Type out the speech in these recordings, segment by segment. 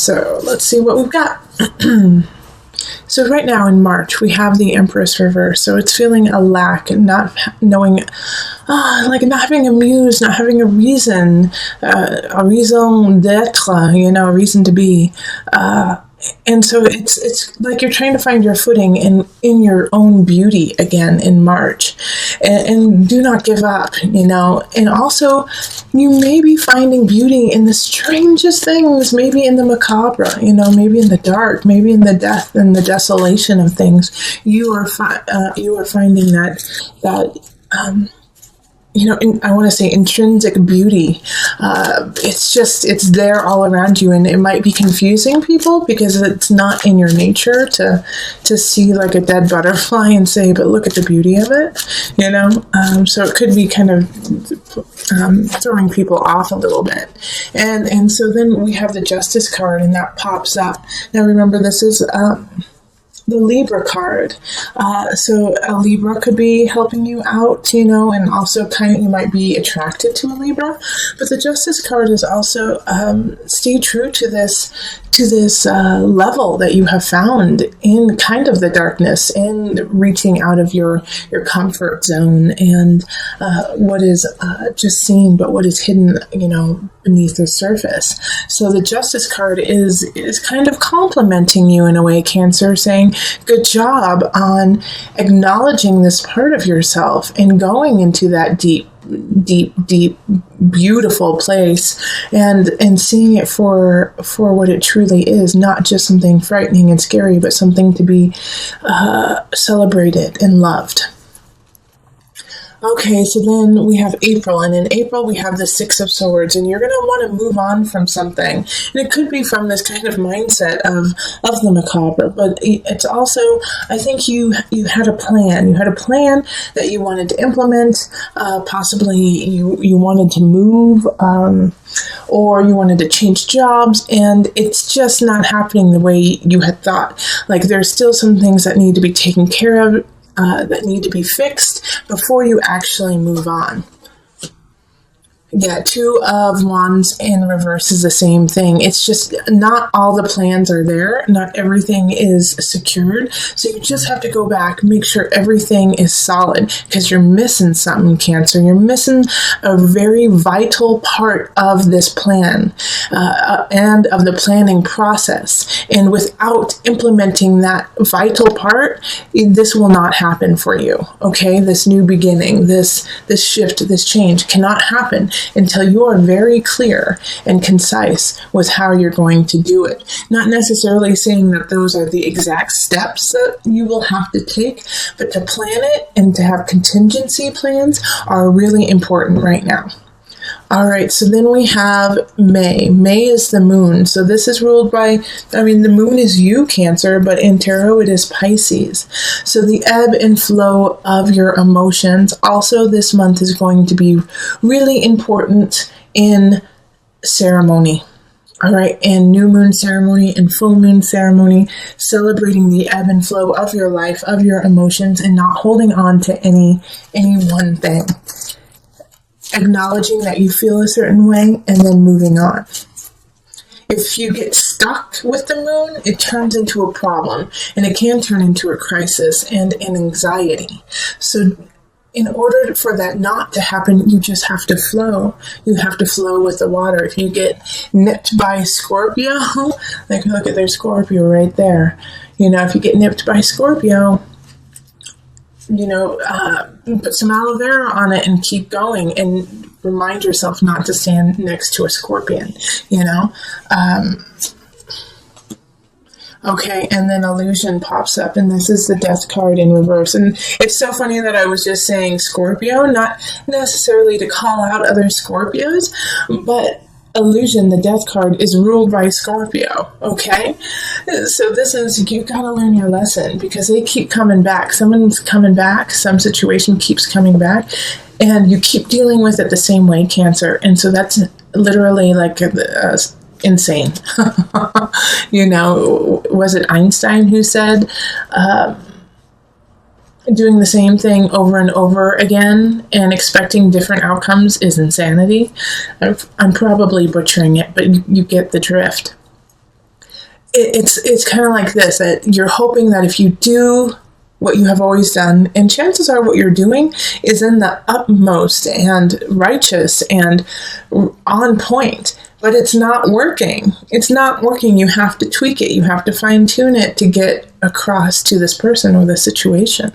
So let's see what we've got. So right now in March, we have the Empress reverse. So it's feeling a lack and not knowing, like not having a muse, not having a reason, a raison d'etre, a reason to be. And so it's like you're trying to find your footing in your own beauty again in March. And do not give up, And also, you may be finding beauty in the strangest things, maybe in the macabre, maybe in the dark, maybe in the death and the desolation of things. You are finding that I want to say intrinsic beauty. It's there all around you, and it might be confusing people because it's not in your nature to see like a dead butterfly and say, but look at the beauty of it, so it could be kind of throwing people off a little bit. And so then we have the Justice card, and that pops up. Now remember, this is the Libra card. So a Libra could be helping you out, and also you might be attracted to a Libra. But the Justice card is also stay true to this level that you have found in kind of the darkness and reaching out of your comfort zone and what is just seen, but what is hidden, beneath the surface. So the Justice card is kind of complimenting you in a way, Cancer, saying, good job on acknowledging this part of yourself and going into that deep, beautiful place and seeing it for what it truly is, not just something frightening and scary, but something to be celebrated and loved. Okay, so then we have April, and in April we have the Six of Swords, and you're going to want to move on from something. And it could be from this kind of mindset of the macabre, but it's also, I think you had a plan. You had a plan that you wanted to implement. Possibly you wanted to move, or you wanted to change jobs, and it's just not happening the way you had thought. Like there's still some things that need to be taken care of, that need to be fixed before you actually move on. Yeah, Two of Wands in reverse is the same thing. It's just not all the plans are there. Not everything is secured. So you just have to go back, make sure everything is solid, because you're missing something, Cancer. You're missing a very vital part of this plan and of the planning process. And without implementing that vital part, this will not happen for you. Okay, this new beginning, this shift, this change cannot happen until you are very clear and concise with how you're going to do it. Not necessarily saying that those are the exact steps that you will have to take, but to plan it and to have contingency plans are really important right now. All right, so then we have May. May is the moon. So this is ruled by, the moon is you, Cancer, but in tarot it is Pisces. So the ebb and flow of your emotions. Also this month is going to be really important in ceremony. All right, and new moon ceremony and full moon ceremony, celebrating the ebb and flow of your life, of your emotions, and not holding on to any one thing. Acknowledging that you feel a certain way and then moving on. If you get stuck with the moon, it turns into a problem, and it can turn into a crisis and an anxiety. So in order for that not to happen, you just have to flow. You have to flow with the water. If you get nipped by Scorpio, like look at their Scorpio right there. If you get nipped by Scorpio, put some aloe vera on it and keep going, and remind yourself not to stand next to a scorpion, Okay, and then Illusion pops up, and this is the Death card in reverse. And it's so funny that I was just saying Scorpio, not necessarily to call out other Scorpios, but Illusion, the Death card, is ruled by Scorpio, okay? So this is, you gotta learn your lesson, because they keep coming back. Someone's coming back, some situation keeps coming back, and you keep dealing with it the same way, Cancer. And so that's literally like insane. Was it Einstein who said, doing the same thing over and over again and expecting different outcomes is insanity? I'm probably butchering it, but you get the drift. it's kind of like this, that you're hoping that if you do what you have always done, and chances are what you're doing is in the utmost and righteous and on point, but it's not working. It's not working. You have to tweak it. You have to fine tune it to get across to this person or the situation.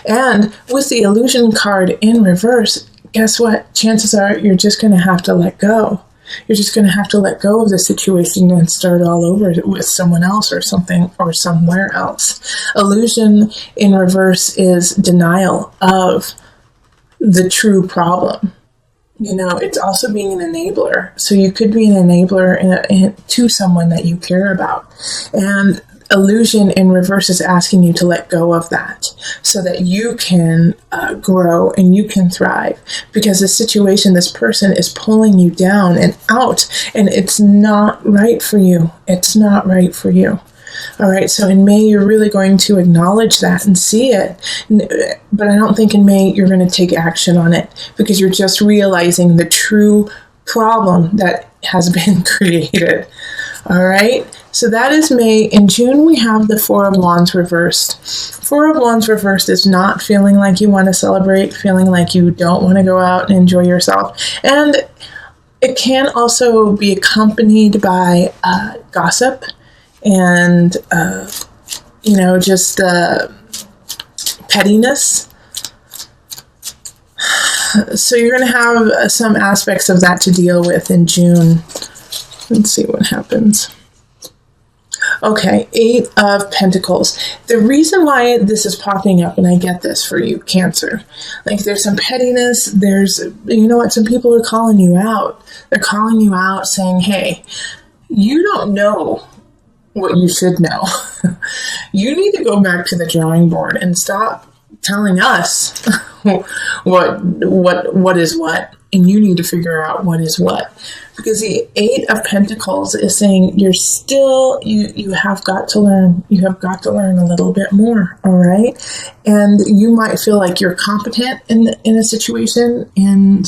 And with the illusion card in reverse, guess what? Chances are you're just going to have to let go. You're just going to have to let go of the situation and start all over with someone else or something or somewhere else. Illusion in reverse is denial of the true problem. It's also being an enabler. So you could be an enabler to someone that you care about. And illusion in reverse is asking you to let go of that so that you can grow and you can thrive, because the situation, this person is pulling you down and out, and it's not right for you. It's not right for you. All right, so in May, you're really going to acknowledge that and see it. But I don't think in May you're going to take action on it, because you're just realizing the true problem that has been created. All right, so that is May. In June, we have the Four of Wands reversed. Four of Wands reversed is not feeling like you want to celebrate, feeling like you don't want to go out and enjoy yourself. And it can also be accompanied by gossip and, just pettiness. So you're going to have some aspects of that to deal with in June. Let's see what happens. Okay, Eight of Pentacles. The reason why this is popping up, and I get this for you, Cancer, like there's some pettiness, some people are calling you out. They're calling you out saying, hey, you don't know what you should know. You need to go back to the drawing board and stop telling us what is what, and you need to figure out what is what. Because the Eight of Pentacles is saying you have got to learn. You have got to learn a little bit more, all right? And you might feel like you're competent in a situation in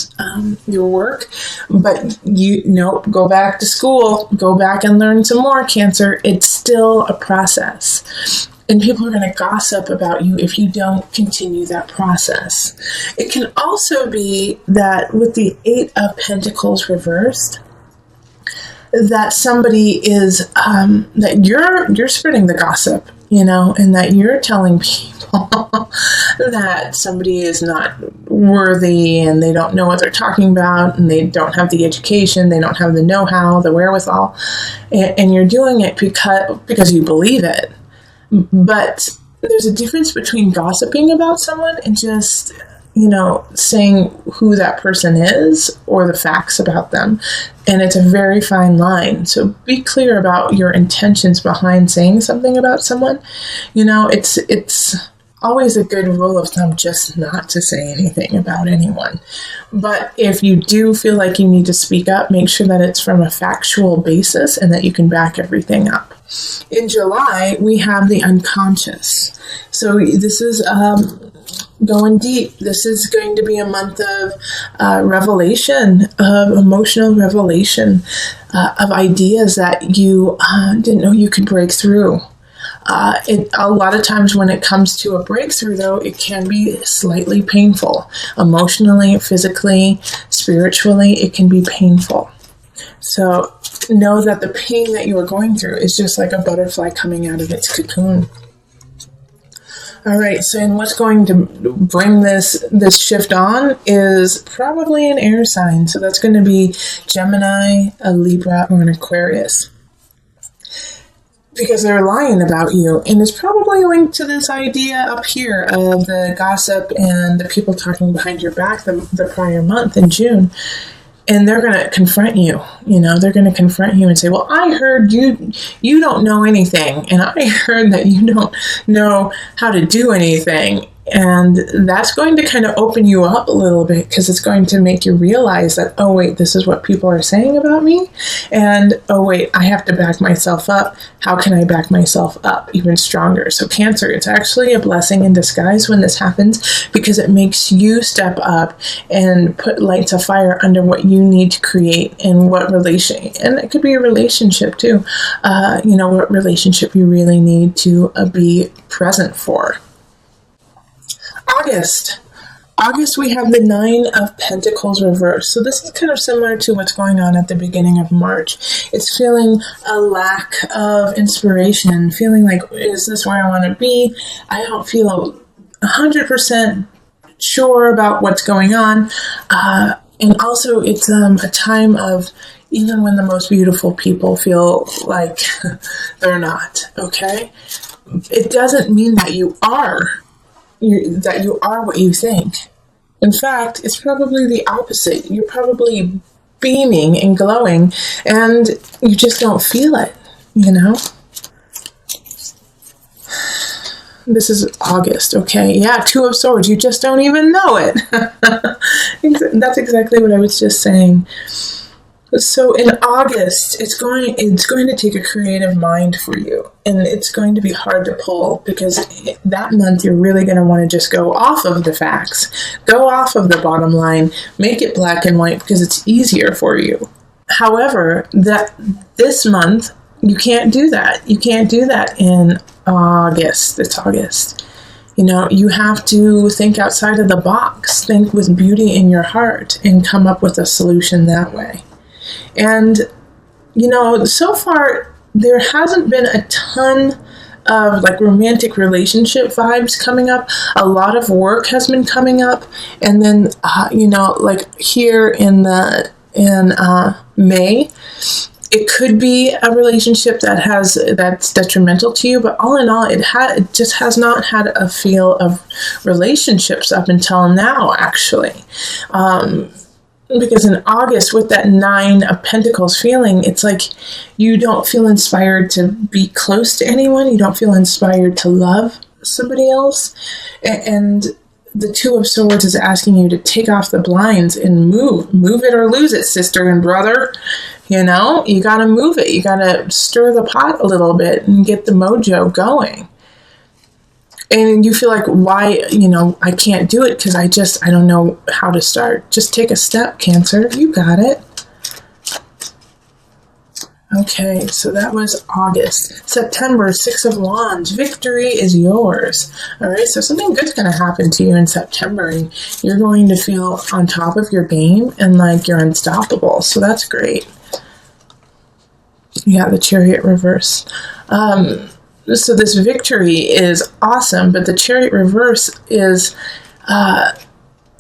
your work, but go back to school. Go back and learn some more, Cancer. It's still a process. And people are going to gossip about you if you don't continue that process. It can also be that with the Eight of Pentacles reversed, that somebody is, that you're spreading the gossip, and that you're telling people that somebody is not worthy and they don't know what they're talking about and they don't have the education, they don't have the know-how, the wherewithal, and you're doing it because you believe it. But there's a difference between gossiping about someone and just, saying who that person is or the facts about them. And it's a very fine line. So be clear about your intentions behind saying something about someone. It's always a good rule of thumb just not to say anything about anyone. But if you do feel like you need to speak up, make sure that it's from a factual basis and that you can back everything up. In July, we have the unconscious. So this is going deep. This is going to be a month of revelation, of emotional revelation, of ideas that you didn't know you could break through. A lot of times when it comes to a breakthrough, though, it can be slightly painful. Emotionally, physically, spiritually, it can be painful. So know that the pain that you are going through is just like a butterfly coming out of its cocoon. All right, so and what's going to bring this shift on is probably an air sign. So that's going to be Gemini, a Libra, or an Aquarius. Because they're lying about you. And it's probably linked to this idea up here of the gossip and the people talking behind your back the prior month in June. And they're going to confront you. They're going to confront you and say, well, I heard you don't know anything. And I heard that you don't know how to do anything. And that's going to kind of open you up a little bit, because it's going to make you realize that, oh, wait, this is what people are saying about me. And, oh, wait, I have to back myself up. How can I back myself up even stronger? So Cancer, it's actually a blessing in disguise when this happens, because it makes you step up and put light to fire under what you need to create and what relation. And it could be a relationship too. What relationship you really need to be present for. August, we have the 9 of Pentacles reversed. So this is kind of similar to what's going on at the beginning of March. It's feeling a lack of inspiration, feeling like, is this where I want to be? I don't feel 100% sure about what's going on. And also it's a time of, even when the most beautiful people feel like they're not, okay? It doesn't mean that you are what you think. In fact, it's probably the opposite. You're probably beaming and glowing, and you just don't feel it, This is August, okay? Yeah, 2 of Swords. You just don't even know it. That's exactly what I was just saying. So in August, it's going to take a creative mind for you, and it's going to be hard to pull, because that month you're really going to want to just go off of the facts, go off of the bottom line, make it black and white, because it's easier for you. However, this month you can't do that. You can't do that in August. It's August. You have to think outside of the box, think with beauty in your heart, and come up with a solution that way. And, so far, there hasn't been a ton of romantic relationship vibes coming up. A lot of work has been coming up. And then, here in May, it could be a relationship that's detrimental to you, but all in all, it just has not had a feel of relationships up until now, actually. Because in August, with that 9 of Pentacles feeling, it's like you don't feel inspired to be close to anyone. You don't feel inspired to love somebody else. And the 2 of Swords is asking you to take off the blinds and move it or lose it, sister and brother. You got to move it. You got to stir the pot a little bit and get the mojo going. And you feel like, why, I can't do it because I don't know how to start. Just take a step, Cancer. You got it. Okay, so that was August. September, 6 of Wands. Victory is yours. All right, so something good's going to happen to you in September, and you're going to feel on top of your game and like you're unstoppable. So that's great. Yeah, the Chariot reverse. So this victory is awesome, but the Chariot reverse is,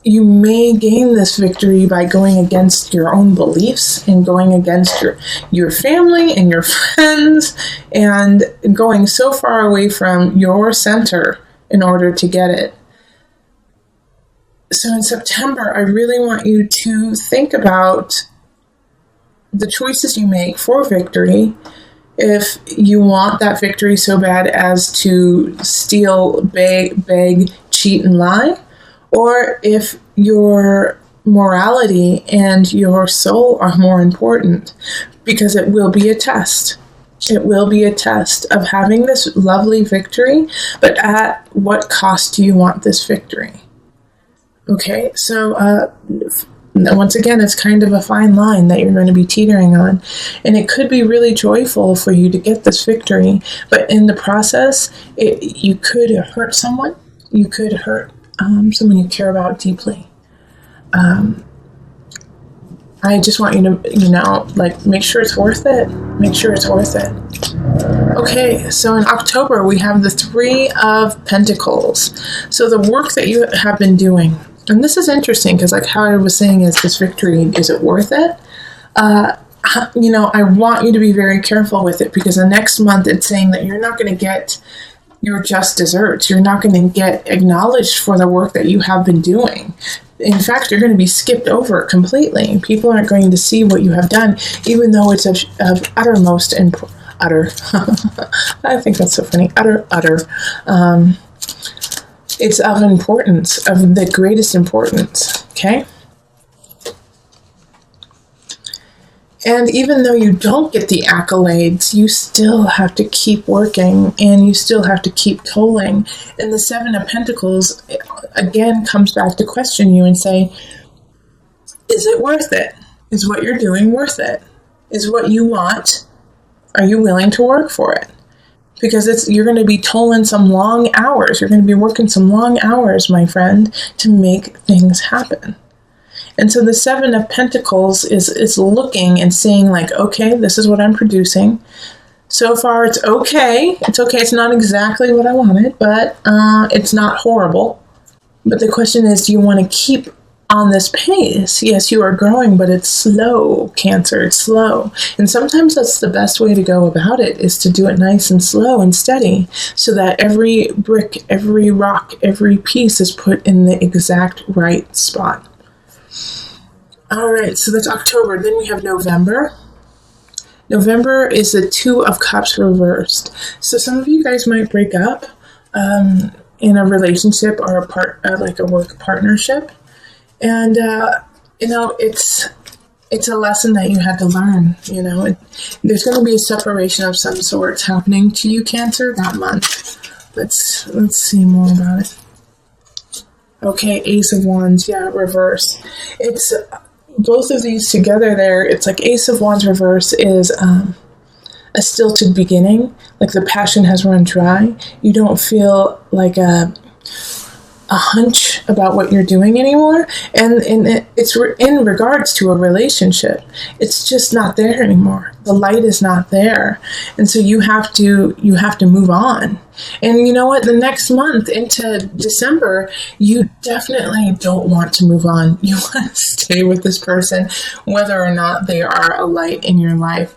you may gain this victory by going against your own beliefs and going against your family and your friends and going so far away from your center in order to get it. So in September, I really want you to think about the choices you make for victory. If you want that victory so bad as to steal, beg, cheat, and lie, or if your morality and your soul are more important, because it will be a test. It will be a test of having this lovely victory, but at what cost do you want this victory? Okay, so once again, it's kind of a fine line that you're going to be teetering on. And it could be really joyful for you to get this victory. But in the process, you could hurt someone. You could hurt someone you care about deeply. I just want you to, make sure it's worth it. Make sure it's worth it. Okay, so in October, we have the 3 of Pentacles. So the work that you have been doing. And this is interesting because, how I was saying, is this victory, is it worth it? I want you to be very careful with it, because the next month it's saying that you're not going to get your just desserts. You're not going to get acknowledged for the work that you have been doing. In fact, you're going to be skipped over completely. People aren't going to see what you have done, even though it's of uttermost and utter. I think that's so funny. Utter. It's of importance, of the greatest importance, okay? And even though you don't get the accolades, you still have to keep working and you still have to keep tolling. And the Seven of Pentacles, again, comes back to question you and say, is it worth it? Is what you're doing worth it? Is what you want, are you willing to work for it? Because you're going to be tolling some long hours. You're going to be working some long hours, my friend, to make things happen. And so the Seven of Pentacles is looking and seeing like, okay, this is what I'm producing. So far, it's okay. It's okay. It's not exactly what I wanted, but it's not horrible. But the question is, do you want to keep on this pace? Yes, you are growing, but it's slow, Cancer. It's slow. And sometimes that's the best way to go about it, is to do it nice and slow and steady, so that every brick, every rock, every piece is put in the exact right spot. All right, so that's October. Then we have November. November is the Two of Cups reversed. So some of you guys might break up in a relationship or like a work partnership. And, it's a lesson that you had to learn, There's going to be a separation of some sorts happening to you, Cancer, that month. Let's see more about it. Okay, Ace of Wands, yeah, reverse. It's both of these together there. It's like Ace of Wands reverse is a stilted beginning, like the passion has run dry. You don't feel like a hunch about what you're doing anymore, and it's in regards to a relationship. It's just not there anymore. The light is not there, and so you have to move on. And you know what? The next month into December, you definitely don't want to move on. You want to stay with this person, whether or not they are a light in your life.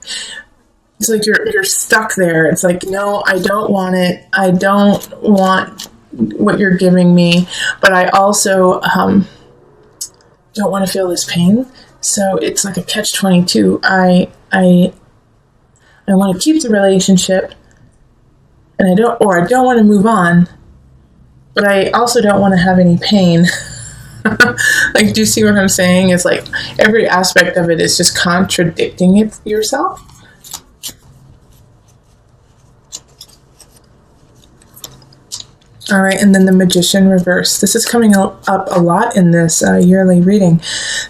It's like you're stuck there. It's like, no, I don't want it. I don't want what you're giving me, but I also don't want to feel this pain. So it's like a catch-22. I want to keep the relationship, and I don't want to move on, but I also don't want to have any pain. Like, do you see what I'm saying? It's like every aspect of it is just contradicting yourself. All right, and then the Magician reverse. This is coming up a lot in this yearly reading.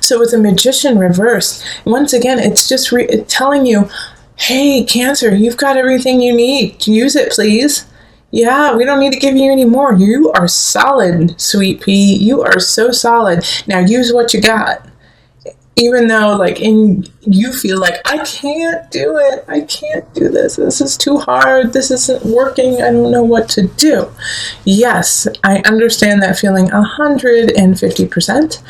So with the Magician reverse, once again, it's just telling you, hey, Cancer, you've got everything you need. Use it, please. Yeah, we don't need to give you any more. You are solid, sweet pea. You are so solid. Now use what you got. Even though, you feel like, I can't do it. I can't do this. This is too hard. This isn't working. I don't know what to do. Yes, I understand that feeling 150%.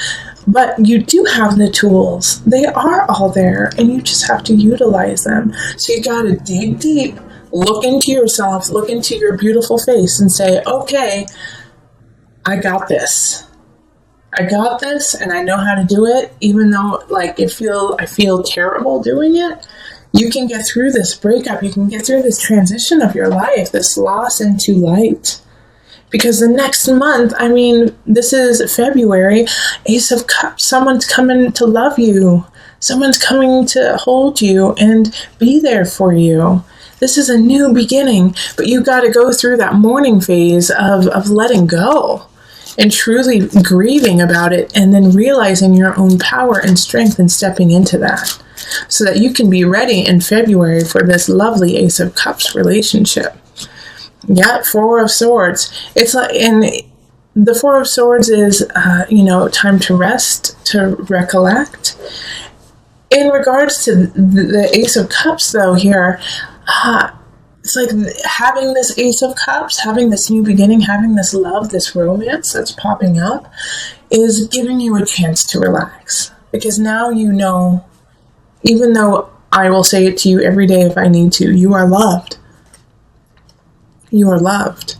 But you do have the tools. They are all there, and you just have to utilize them. So you got to dig deep, look into yourself, look into your beautiful face, and say, okay, I got this. I got this, and I know how to do it, even though I feel terrible doing it. You can get through this breakup. You can get through this transition of your life, this loss into light. Because the next month, this is February, Ace of Cups, someone's coming to love you. Someone's coming to hold you and be there for you. This is a new beginning, but you got to go through that mourning phase of letting go. And truly grieving about it, and then realizing your own power and strength and stepping into that, so that you can be ready in February for this lovely Ace of Cups relationship. Yeah, Four of Swords. It's like, and the Four of Swords is, time to rest, to recollect. In regards to the Ace of Cups, though, here, it's like having this Ace of Cups, having this new beginning, having this love, this romance that's popping up is giving you a chance to relax. Because now you know, even though I will say it to you every day if I need to, you are loved. You are loved.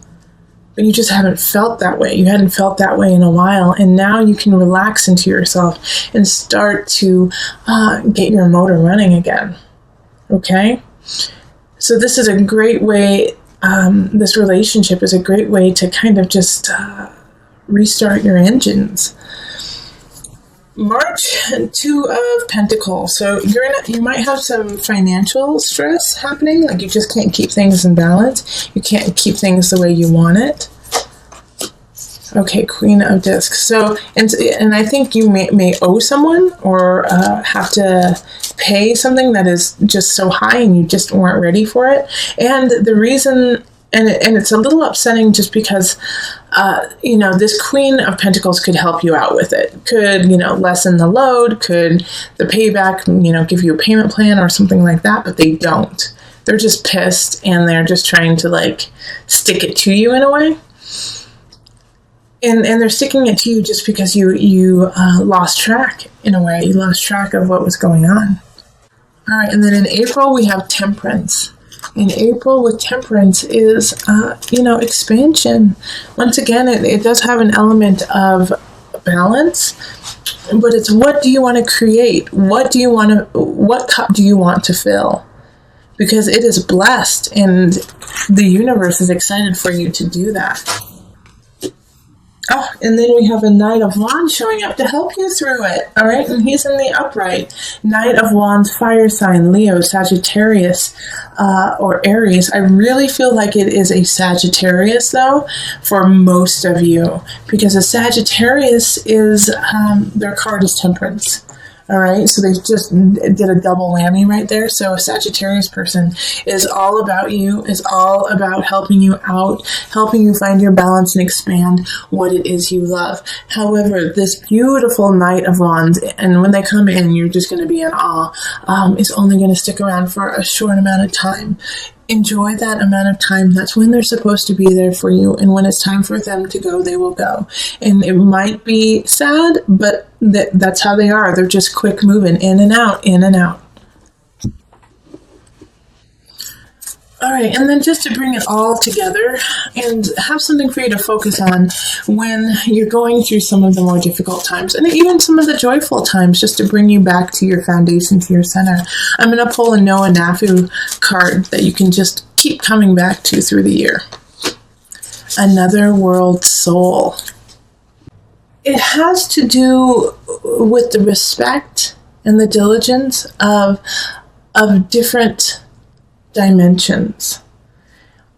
But you just haven't felt that way. You hadn't felt that way in a while. And now you can relax into yourself and start to get your motor running again. Okay? So this is a great way this relationship is a great way to kind of just restart your engines. March, Two of Pentacles. So you might have some financial stress happening. Like you just can't keep things in balance. You can't keep things the way you want it. Okay, Queen of Discs. So, and I think you may owe someone or have to pay something that is just so high and you just weren't ready for it. And the reason, and it's a little upsetting just because, this Queen of Pentacles could help you out with it. Could, lessen the load. Could the payback, give you a payment plan or something like that, but they don't. They're just pissed and they're just trying to stick it to you in a way. And they're sticking it to you just because you lost track, in a way. You lost track of what was going on. All right, and then in April, we have Temperance. In April, with Temperance is, expansion. Once again, it does have an element of balance, but it's what do you want to create? What cup do you want to fill? Because it is blessed, and the universe is excited for you to do that. Oh, and then we have a Knight of Wands showing up to help you through it. All right, and he's in the upright. Knight of Wands, fire sign, Leo, Sagittarius, or Aries. I really feel like it is a Sagittarius, though, for most of you. Because a Sagittarius is, their card is Temperance. All right, so they just did a double whammy right there. So a Sagittarius person is all about you, is all about helping you out, helping you find your balance and expand what it is you love. However, this beautiful Knight of Wands, and when they come in, you're just going to be in awe, is only going to stick around for a short amount of time. Enjoy that amount of time. That's when they're supposed to be there for you. And when it's time for them to go, they will go. And it might be sad, but that's how they are. They're just quick moving, in and out, in and out. All right, and then just to bring it all together and have something for you to focus on when you're going through some of the more difficult times and even some of the joyful times, just to bring you back to your foundation, to your center. I'm going to pull a Noah Nafu card that you can just keep coming back to through the year. Another World Soul. It has to do with the respect and the diligence of different dimensions.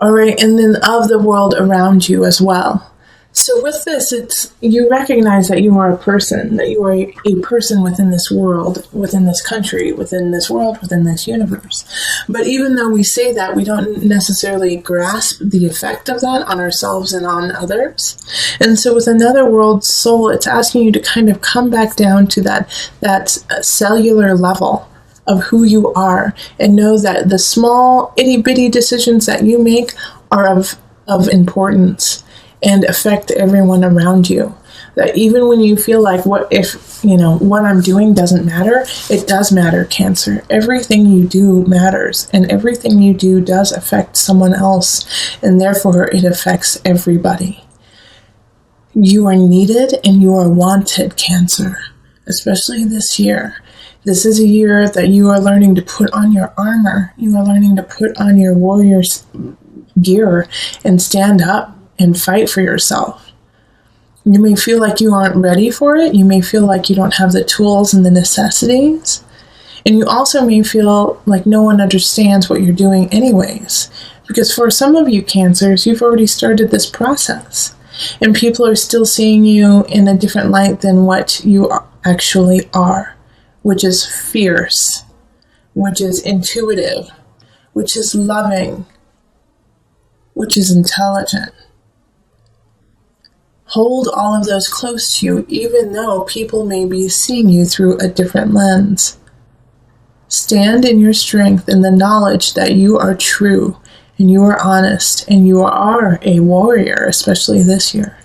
All right, and then of the world around you as well. So with this, you recognize that you are a person, that you are a person within this world, within this country, within this world, within this universe. But even though we say that, we don't necessarily grasp the effect of that on ourselves and on others. And so with Another World Soul, it's asking you to kind of come back down to that cellular level of who you are, and know that the small itty-bitty decisions that you make are of importance and affect everyone around you. That even when you feel like what I'm doing doesn't matter, it does matter, Cancer. Everything you do matters, and everything you do does affect someone else, and therefore it affects everybody. You are needed and you are wanted, Cancer, especially this year. This is a year that you are learning to put on your armor. You are learning to put on your warrior's gear and stand up and fight for yourself. You may feel like you aren't ready for it. You may feel like you don't have the tools and the necessities. And you also may feel like no one understands what you're doing anyways. Because for some of you Cancers, you've already started this process. And people are still seeing you in a different light than what you actually are. Which is fierce, which is intuitive, which is loving, which is intelligent. Hold all of those close to you, even though people may be seeing you through a different lens. Stand in your strength in the knowledge that you are true, and you are honest, and you are a warrior, especially this year.